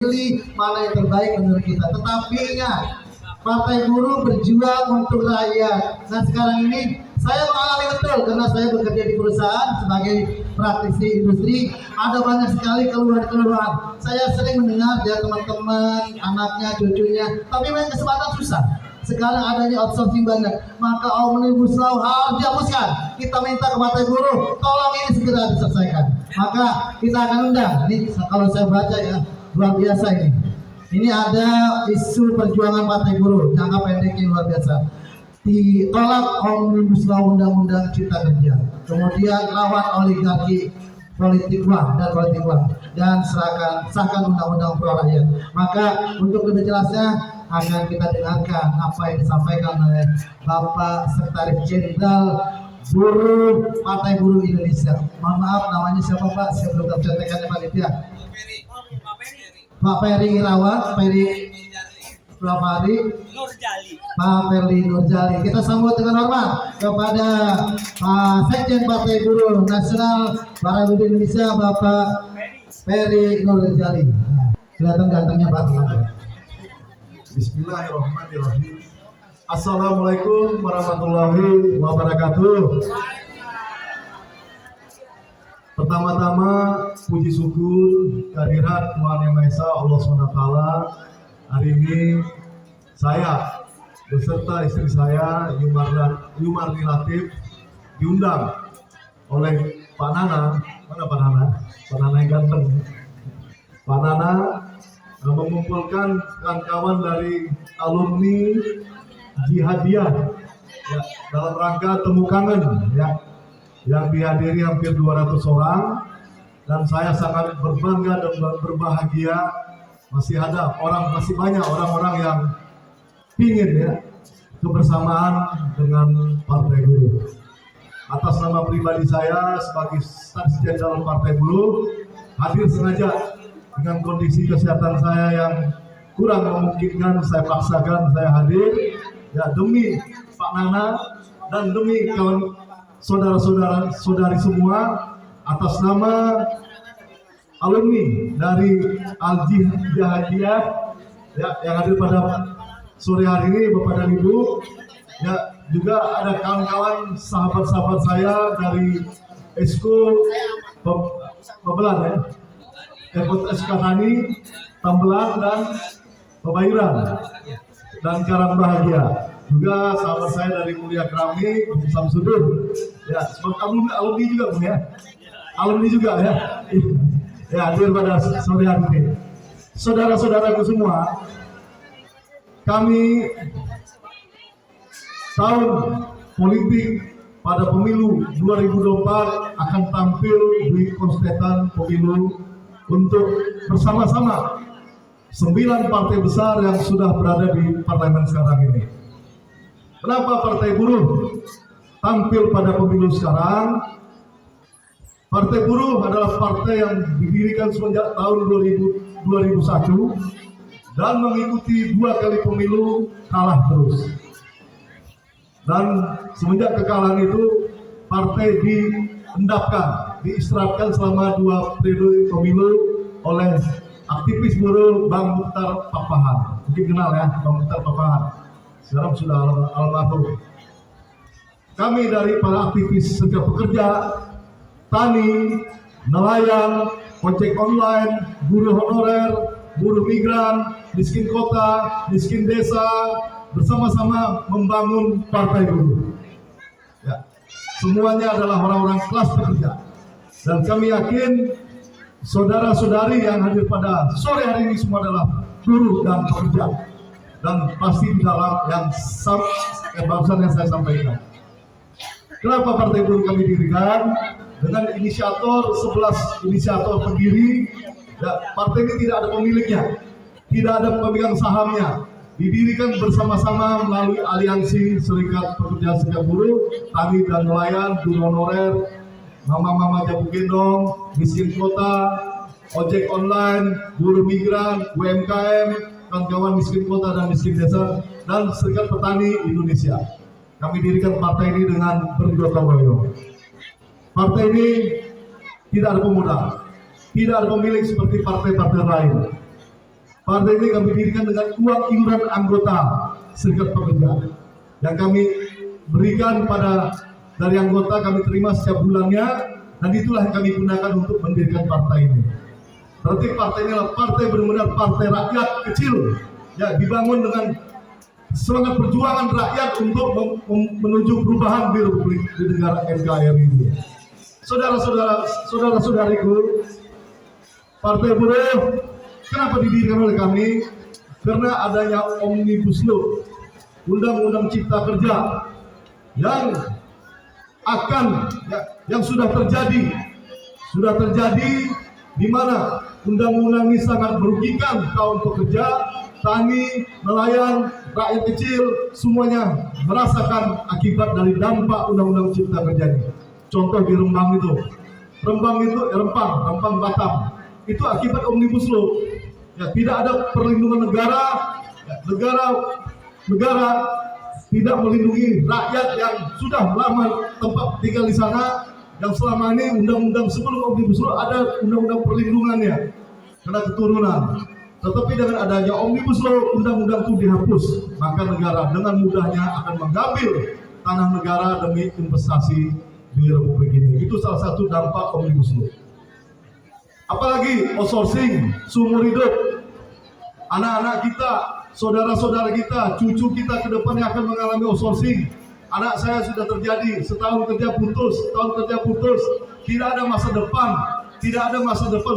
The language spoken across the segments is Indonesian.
pilih mana yang terbaik menurut kita. Tetapi ingat, Partai Buruh berjuang untuk rakyat. Nah sekarang ini saya mengalami betul karena saya bekerja di perusahaan sebagai praktisi industri. Ada banyak sekali keluhan-keluhan. Saya sering mendengar dari teman-teman, anaknya, cucunya. Tapi memang kesempatan susah. Sekarang adanya outsourcing banyak, maka Omnibus Law harus dihapuskan. Kita minta ke Partai Buruh, tolong ini segera diselesaikan. Maka kita akan undang. Ini kalau saya baca ya, luar biasa ini. Ini ada isu perjuangan Partai Buruh, jangka pendeknya luar biasa. Ditolak Omnibus Law Undang-Undang Cipta Kerja. Kemudian lawan oligarki politik uang dan sahkan undang-undang pro rakyat. Maka untuk lebih jelasnya akan kita dengarkan apa yang disampaikan oleh Bapak Sekretaris Jenderal Buruh Partai Buruh Indonesia. Mohon maaf namanya siapa Pak? Saya belum tercetakkan Pak Litya. Pak Peri Irawan, Peri Sulafari, Pak Perli Nurjali. Kita sambut dengan hormat kepada Pak Sekjen Partai Buruh Nasional Partai Buruh Indonesia, Bapak Peri Nurjali. Kelihatan gantengnya Pak. Bismillahirrahmanirrahim. Assalamualaikum warahmatullahi wabarakatuh. Pertama-tama puji syukur kehadirat Tuhan Yang Maha Esa Allah SWT. Hari ini saya beserta istri saya Yumarni Latif diundang oleh Pak Nana. Mana Pak Nana? Pak Nana yang ganteng. Pak Nana mengumpulkan kawan-kawan dari alumni Jihadiyah ya, dalam rangka temu kangen ya, yang dihadiri hampir 200 orang, dan saya sangat berbangga dan berbahagia masih banyak orang-orang yang ingin ya kebersamaan dengan Partai Buruh. Atas nama pribadi saya sebagai staf jenderal Partai Buruh hadir sengaja dengan kondisi kesehatan saya yang kurang memungkinkan, saya paksakan saya hadir ya demi Pak Nana dan demi kawan saudari semua, atas nama alumni dari Al-Jihadiyah ya, yang hadir pada sore hari ini Bapak dan Ibu ya, juga ada kawan-kawan sahabat-sahabat saya dari Esko Pebelan ya, Eskatani, Tambelan dan Pebayuran dan Karang Bahagia. Juga sahabat saya dari Mulia Kerami, Samsudin. Ya, sebagai alumni juga Bung ya. Alumni juga ya. Ya, hadir pada sore hari ini. Saudara-saudaraku semua, kami tahun politik pada pemilu 2024 akan tampil di kontestan pemilu untuk bersama-sama 9 partai besar yang sudah berada di parlemen sekarang ini. Kenapa Partai Buruh tampil pada pemilu sekarang? Partai Buruh adalah partai yang didirikan semenjak tahun 2001 dan mengikuti 2 kali pemilu kalah terus. Dan semenjak kekalahan itu partai diistirahatkan selama 2 periode pemilu oleh aktivis buruh Bang Mukhtar Papahan. Mungkin kenal ya Bang Mukhtar Papahan. Sekarang sudah almarhum. Kami dari para aktivis serikat pekerja, tani, nelayan, ojek online, buruh honorer, buruh migran, miskin kota, miskin desa, bersama-sama membangun Partai Buruh. Ya, semuanya adalah orang-orang kelas pekerja. Dan kami yakin saudara-saudari yang hadir pada sore hari ini semua adalah buruh dan pekerja. Dan pasti di dalam yang barusan yang saya sampaikan. Kenapa Partai Buruh kami dirikan? Dengan 11 inisiator pendiri, ya, partai ini tidak ada pemiliknya, tidak ada pemegang sahamnya, didirikan bersama-sama melalui aliansi serikat pekerja serikat buruh, tani dan nelayan, buruh honorer, mama-mama jabu gendong, miskin kota, ojek online, buruh migran, UMKM, kawan-kawan miskin kota dan miskin desa, dan serikat petani Indonesia. Kami dirikan partai ini dengan bergotong royong. Partai ini tidak ada pemuda, tidak ada pemilik seperti partai-partai lain. Partai ini kami dirikan dengan uang iuran anggota Serikat Pekerja yang kami berikan dari anggota, kami terima setiap bulannya, dan itulah yang kami gunakan untuk mendirikan partai ini. Berarti partai ini adalah partai benar-benar partai rakyat kecil, ya, dibangun dengan semangat perjuangan rakyat untuk menuju perubahan di Republik di negara NKRI ini. Saudara-saudariku, Partai Buruh kenapa didirikan oleh kami? Karena adanya Omnibus Law, Undang-Undang Cipta Kerja yang sudah terjadi di mana undang-undang ini sangat merugikan kaum pekerja, tani, nelayan, rakyat kecil, semuanya merasakan akibat dari dampak Undang-Undang Cipta Kerja ini. Contoh di Rempang Batam itu akibat Omnibus Law. Ya, tidak ada perlindungan negara, ya, negara tidak melindungi rakyat yang sudah lama tempat tinggal di sana, yang selama ini undang-undang sebelum Omnibus Law ada undang-undang perlindungannya karena keturunan. Tetapi dengan adanya Omnibus Law, undang-undang itu dihapus, maka negara dengan mudahnya akan mengambil tanah negara demi investasi di Republik ini. Itu salah satu dampak Omnibus Law. Apalagi outsourcing, seumur hidup. Anak-anak kita, saudara-saudara kita, cucu kita ke depannya akan mengalami outsourcing. Anak saya sudah terjadi, setahun kerja putus, tidak ada masa depan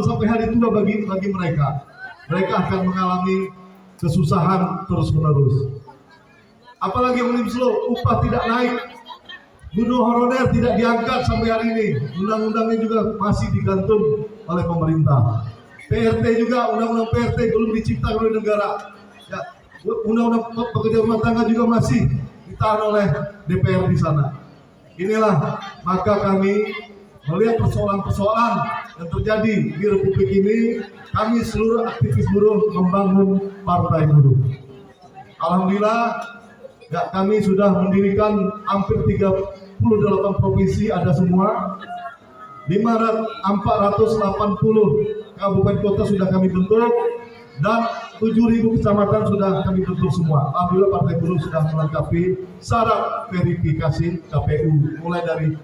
sampai hari tua bagi mereka. Mereka akan mengalami kesusahan terus-menerus. Apalagi Omnibus Law, upah tidak naik, guru honorer tidak diangkat sampai hari ini. Undang-undangnya juga masih digantung oleh pemerintah. PRT juga, undang-undang PRT belum diciptakan oleh negara. Ya, undang-undang pekerja rumah tangga juga masih ditahan oleh DPR di sana. Inilah maka kami melihat persoalan-persoalan yang terjadi di Republik ini, kami seluruh aktivis buruh membangun Partai Buruh. Alhamdulillah, ya, kami sudah mendirikan hampir 38 provinsi ada semua. 480 kabupaten kota sudah kami bentuk dan 7.000 kecamatan sudah kami bentuk semua. Alhamdulillah Partai Buruh sudah melengkapi syarat verifikasi KPU, mulai dari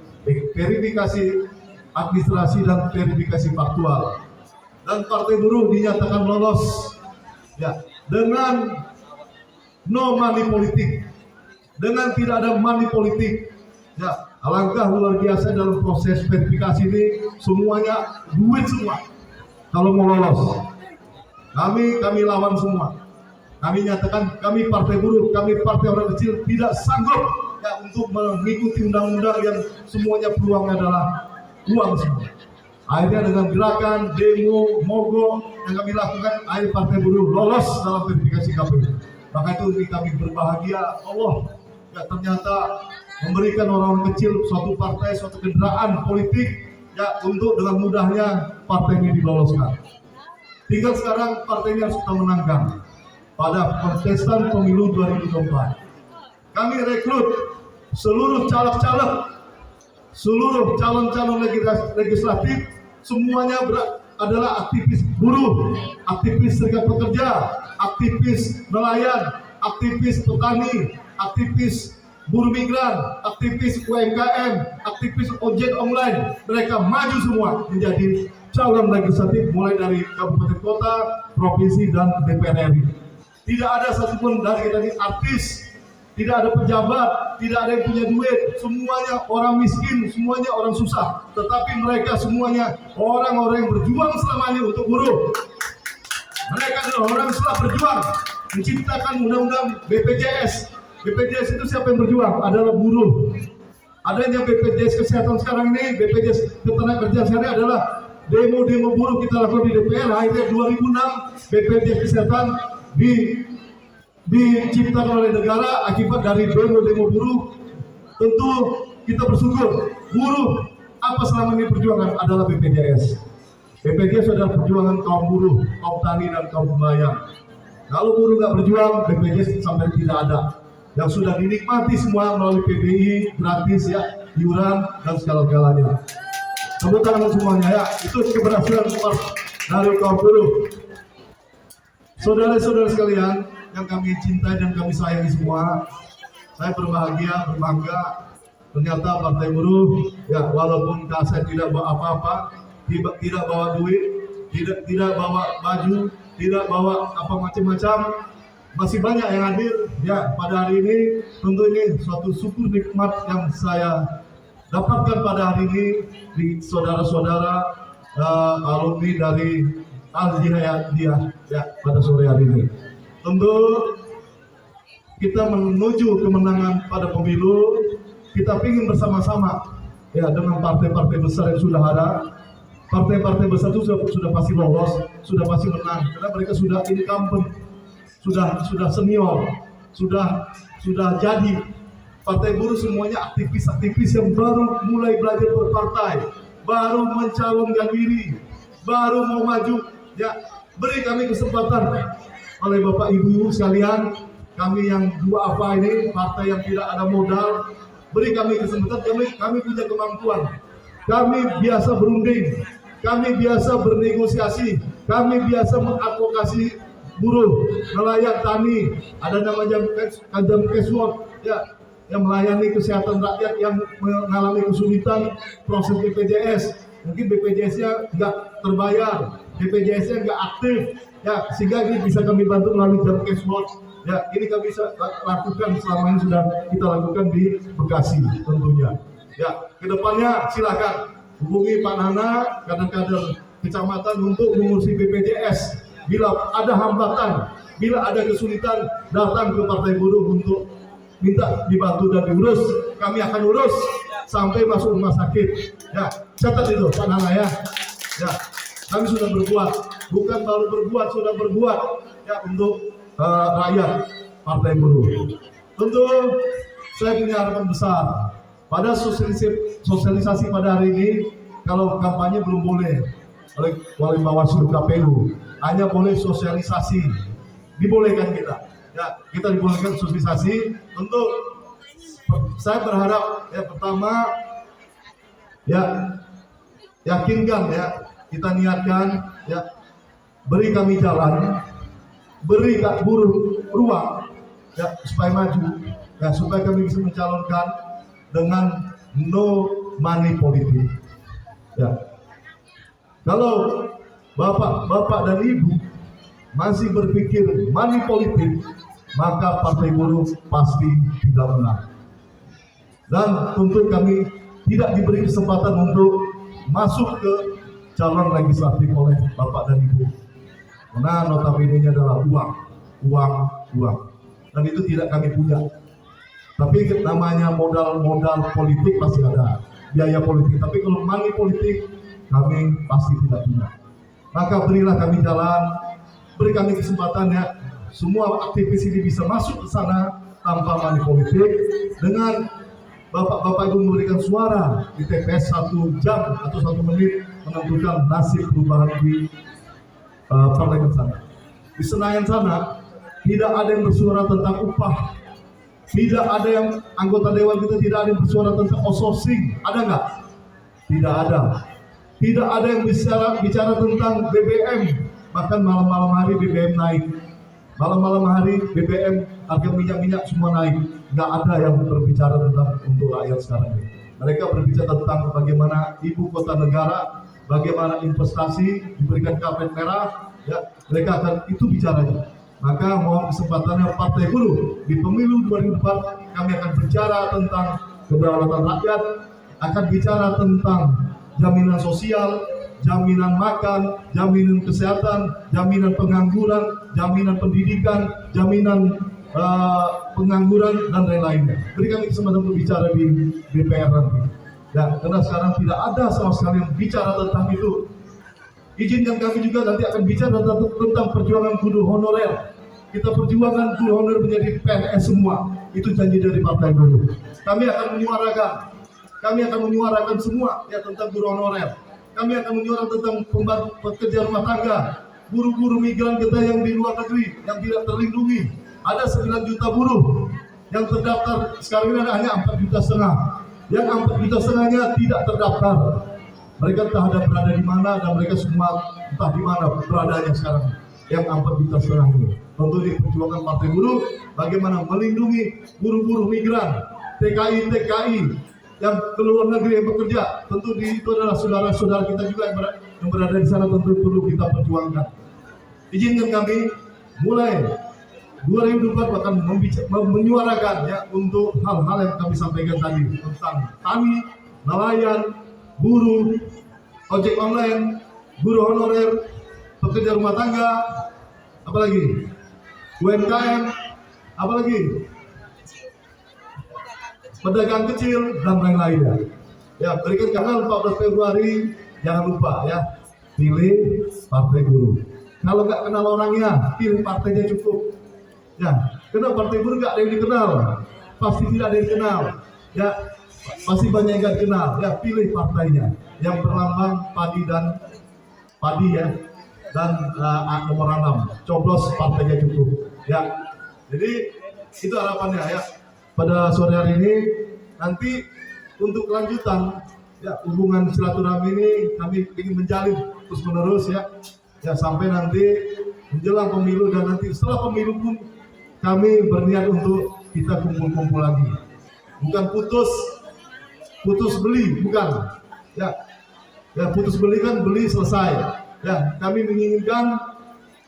verifikasi administrasi dan verifikasi faktual. Dan Partai Buruh dinyatakan lolos, ya, dengan no money politik, dengan tidak ada money politik. Ya, alangkah luar biasa dalam proses verifikasi ini, semuanya duit semua. Kalau mau lolos, kami lawan semua. Kami nyatakan kami Partai Buruh, kami partai orang kecil tidak sanggup, ya, untuk mengikuti undang-undang yang semuanya peluangnya adalah uang semua. Akhirnya dengan gerakan, demo, mogok yang kami lakukan, akhirnya Partai Buruh lolos dalam verifikasi KPU. Maka itu kami berbahagia, Allah, ya, ternyata memberikan orang kecil suatu partai, suatu kendaraan politik, ya, untuk dengan mudahnya partai ini diloloskan. Tinggal sekarang partai ini harus kita menangkan pada kontestan pemilu 2024. Kami rekrut seluruh caleg-caleg, seluruh calon-calon legislatif, semuanya adalah aktivis buruh, aktivis serikat pekerja, aktivis nelayan, aktivis petani, aktivis buruh migran, aktivis UMKM, aktivis ojek online. Mereka maju semua menjadi calon legislatif mulai dari kabupaten kota, provinsi, dan DPR RI. Tidak ada satupun dari kita ini artis, tidak ada pejabat, tidak ada yang punya duit, semuanya orang miskin, semuanya orang susah. Tetapi mereka semuanya orang-orang yang berjuang selamanya untuk buruh. Mereka adalah orang yang setelah berjuang menciptakan undang-undang BPJS. BPJS itu siapa yang berjuang? Adalah buruh. Adanya BPJS kesehatan sekarang ini, BPJS ketenagakerjaan sekarang adalah demo-demo buruh kita lakukan di DPR. Akhirnya 2006 BPJS kesehatan diciptakan oleh negara akibat dari demo-demo buruh. Tentu kita bersyukur buruh apa selama ini perjuangan adalah BPJS. BPJS adalah perjuangan kaum buruh, kaum tani, dan kaum nelayan. Kalau buruh nggak berjuang, BPJS sampai tidak ada. Yang sudah dinikmati semua melalui PBI, gratis, ya, iuran, dan segala-galanya. Tepuk tangan semuanya, ya. Itu keberhasilan dari kaum buruh. Saudara-saudara sekalian yang kami cintai dan kami sayangi semua, saya berbahagia, berbangga. Ternyata Partai Buruh, ya walaupun saya tidak bawa apa-apa, tidak bawa duit, tidak bawa baju, tidak bawa apa macam-macam, masih banyak yang hadir. Ya pada hari ini tentu ini suatu syukur nikmat yang saya dapatkan pada hari ini di saudara-saudara alumni dari Al-Jihadiyah ya pada sore hari ini. Tentu kita menuju kemenangan pada pemilu, kita ingin bersama-sama ya dengan partai-partai besar yang sudah ada. Partai-partai besar itu sudah pasti lolos, sudah pasti menang karena mereka sudah incumbent, sudah senior, sudah jadi. Partai buruh semuanya aktivis-aktivis yang baru mulai belajar berpartai, baru mencalonkan diri, baru mau maju. Ya, beri kami kesempatan oleh Bapak Ibu sekalian, kami yang dua apa ini, partai yang tidak ada modal, beri kami kesempatan, kami punya kemampuan. Kami biasa berunding, kami biasa bernegosiasi, kami biasa mengadvokasi buruh, nelayan, tani, ada namanya Kajam Keswot, ya, yang melayani kesehatan rakyat yang mengalami kesulitan proses BPJS. Mungkin BPJS-nya nggak terbayar, BPJS-nya nggak aktif, ya, sehingga ini bisa kami bantu melalui Jam Keswot. Ya, ini kami bisa lakukan selama ini sudah kita lakukan di Bekasi tentunya. Ya, kedepannya silakan hubungi Pak Nana, kader-kader kecamatan untuk mengurusi BPJS. Bila ada hambatan, bila ada kesulitan, datang ke Partai Buruh untuk minta dibantu dan diurus. Kami akan urus sampai masuk rumah sakit. Ya, catat itu Pak Nana ya. Ya, kami sudah berbuat, bukan baru berbuat, sudah berbuat ya untuk rakyat Partai Buruh. Tentu saya punya harapan besar pada sosialisasi pada hari ini. Kalau kampanye belum boleh oleh Wali Bawaslu KPU, hanya boleh sosialisasi, dibolehkan kita. Ya, kita dibolehkan sosialisasi. Tentu saya berharap ya pertama ya yakinkan ya, kita niatkan ya, beri kami jalan, beri Kak Buruh ruang ya supaya maju ya, supaya kami bisa mencalonkan dengan no money politik ya. Kalau bapak dan ibu masih berpikir money politik, maka Partai Buruh pasti tidak menang. Dan tentu kami tidak diberi kesempatan untuk masuk ke calon legislatif oleh bapak dan ibu, karena notabene-nya adalah uang, dan itu tidak kami punya. Tapi namanya modal politik pasti ada, biaya politik. Tapi kalau money politik kami pasti tidak punya. Maka berilah kami jalan, beri kami kesempatan ya, semua aktivis ini bisa masuk ke sana tanpa money politik, dengan bapak-bapak ibu memberikan suara di TPS 1 jam atau 1 menit menentukan nasib perubahan di parlemen sana. Di Senayan sana tidak ada yang bersuara tentang upah, tidak ada yang anggota dewan kita tidak ada yang bersuara tentang outsourcing, ada nggak? Tidak ada. Tidak ada yang bicara tentang BBM, bahkan malam-malam hari BBM naik, malam-malam hari BBM harga minyak semua naik. Nggak ada yang berbicara tentang untuk rakyat sekarang ini. Mereka berbicara tentang bagaimana ibu kota negara, bagaimana investasi diberikan karpet merah, ya mereka akan itu bicaranya. Maka mohon kesempatannya Partai Buruh di pemilu 2004 kami akan bicara tentang kedaulatan rakyat, akan bicara tentang jaminan sosial, jaminan makan, jaminan kesehatan, jaminan pengangguran, jaminan pendidikan, jaminan pengangguran dan lain-lainnya. Beri kami kesempatan untuk bicara di DPR nanti. Ya, karena sekarang tidak ada sama sekali yang bicara tentang itu. Izinkan kami juga nanti akan bicara tentang perjuangan guru honorer. Kita perjuangan guru honorer menjadi PNS semua. Itu janji dari Partai Buruh. Kami akan menyuarakan semua ya tentang guru honorer. Kami akan menyuarakan tentang pekerja rumah tangga, guru-guru migran kita yang di luar negeri yang tidak terlindungi. Ada 9 juta buruh yang terdaftar, sekarang ini hanya 4,5 juta. Yang 4,5 juta tidak terdaftar. Mereka entah ada berada di mana, dan mereka semua entah di mana beradanya sekarang. yang 4,5 juta ini. Tentu diperjuangkan Partai Buruh bagaimana melindungi buruh-buruh migran, TKI yang ke luar negeri yang bekerja. Tentu itu adalah saudara-saudara kita juga yang berada di sana, tentu perlu kita perjuangkan. Izinkan kami mulai 2024 akan menyuarakan ya untuk hal-hal yang kami sampaikan tadi tentang tani, nelayan, buruh, ojek online, buruh honorer, pekerja rumah tangga, apalagi UMKM, apalagi pedagang kecil dan lain-lainnya. Ya, berikan tanggal 14 Februari, jangan lupa ya, pilih Partai Buruh. Kalau nggak kenal orangnya, pilih partainya cukup. Ya, karena Partai Buruh nggak ada yang dikenal, pasti tidak ada yang dikenal. Ya, pasti banyak yang nggak dikenal. Ya, pilih partainya yang berlambang padi ya, dan nomor 6. Coblos partainya cukup. Ya, jadi itu harapannya ya. Pada sore hari ini nanti untuk kelanjutan ya hubungan silaturahmi ini kami ingin menjalin terus menerus ya sampai nanti menjelang pemilu, dan nanti setelah pemilu pun kami berniat untuk kita kumpul-kumpul lagi, bukan putus beli, bukan ya putus beli kan beli selesai ya. Kami menginginkan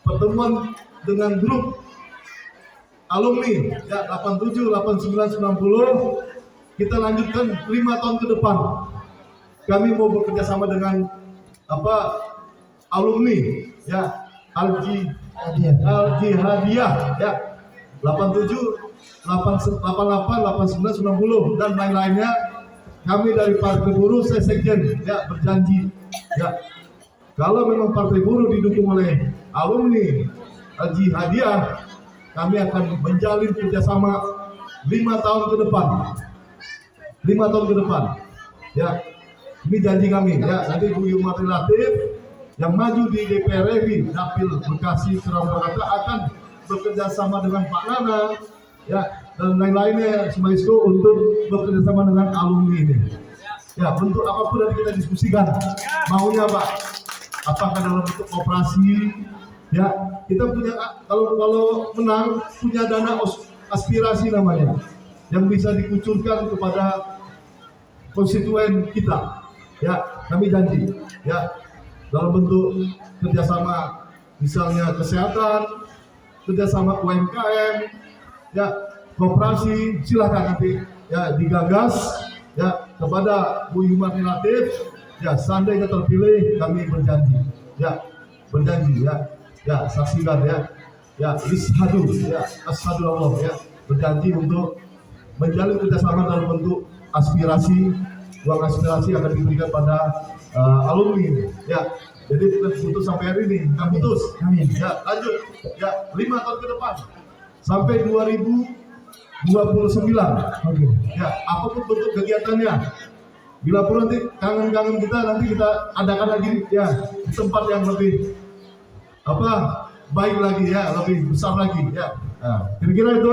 pertemuan dengan grup alumni ya 87, 89, 90 kita lanjutkan 5 tahun ke depan. Kami mau bekerja sama dengan alumni ya Al-Jihadiyah ya 87, 88, 89, 90 dan lain-lainnya. Kami dari Partai Buruh, saya sekjen ya berjanji ya kalau memang Partai Buruh didukung oleh alumni Al-Jihadiyah, kami akan menjalin kerjasama 5 tahun ke depan. 5 tahun ke depan ya, ini janji kami ya. Nanti Bu Yumari Latif yang maju di DPR RI Dapil Bekasi Purwakarta akan bekerja sama dengan Pak Nana ya dan lain-lainnya Semaisco untuk bekerja sama dengan alumni ini ya. Bentuk apapun nanti kita diskusikan maunya Pak, apakah dalam bentuk operasi ya, kita punya kalau menang punya dana aspirasi namanya yang bisa dikucurkan kepada konstituen kita ya. Kami janji ya dalam bentuk kerjasama misalnya kesehatan, kerjasama UMKM ya, koperasi, silakan nanti ya digagas ya kepada Bu Yumari Latif ya. Seandainya terpilih kami berjanji ya saksikan ya ishadu ya asyhadu Allah ya, berjanji untuk menjalin kerjasama dalam bentuk aspirasi. Uang aspirasi akan diberikan pada alumni ya. Jadi bukan putus sampai hari ini, kan putus. Amin. Ya lanjut ya 5 tahun ke depan sampai 2029. Oke. Ya, apapun bentuk kegiatannya. Bila pun nanti kangen-kangen kita, nanti kita adakan lagi ya di tempat yang lebih baik lagi ya, lebih besar lagi ya. Nah, kira-kira itu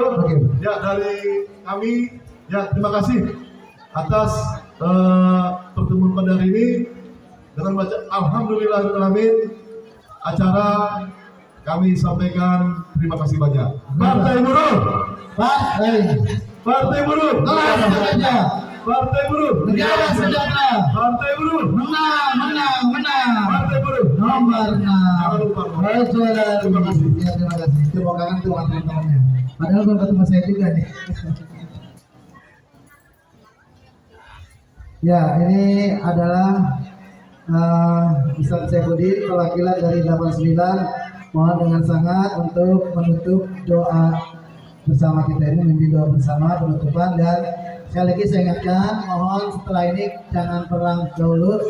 ya dari kami ya. Terima kasih atas pertemuan pada hari ini dengan baca alhamdulillahirobbilalamin. Acara kami sampaikan terima kasih banyak. Partai Buruh, Partai Buruh, Partai Buruh, Negara sejahtera. Partai Buruh, Menang. Partai Buruh Nomor 6. Jangan lupa. Terima kasih. Ya, terima kasih. Terima kasih tuh teman-temannya. Padahal belum ketemu saya juga nih. Ya, ini adalah Ustaz Saifuddin, perwakilan dari 89. Mohon dengan sangat untuk menutup doa bersama kita ini, memimpin doa bersama penutupan. Dan sekali lagi saya ingatkan, mohon setelah ini jangan perang dahulu.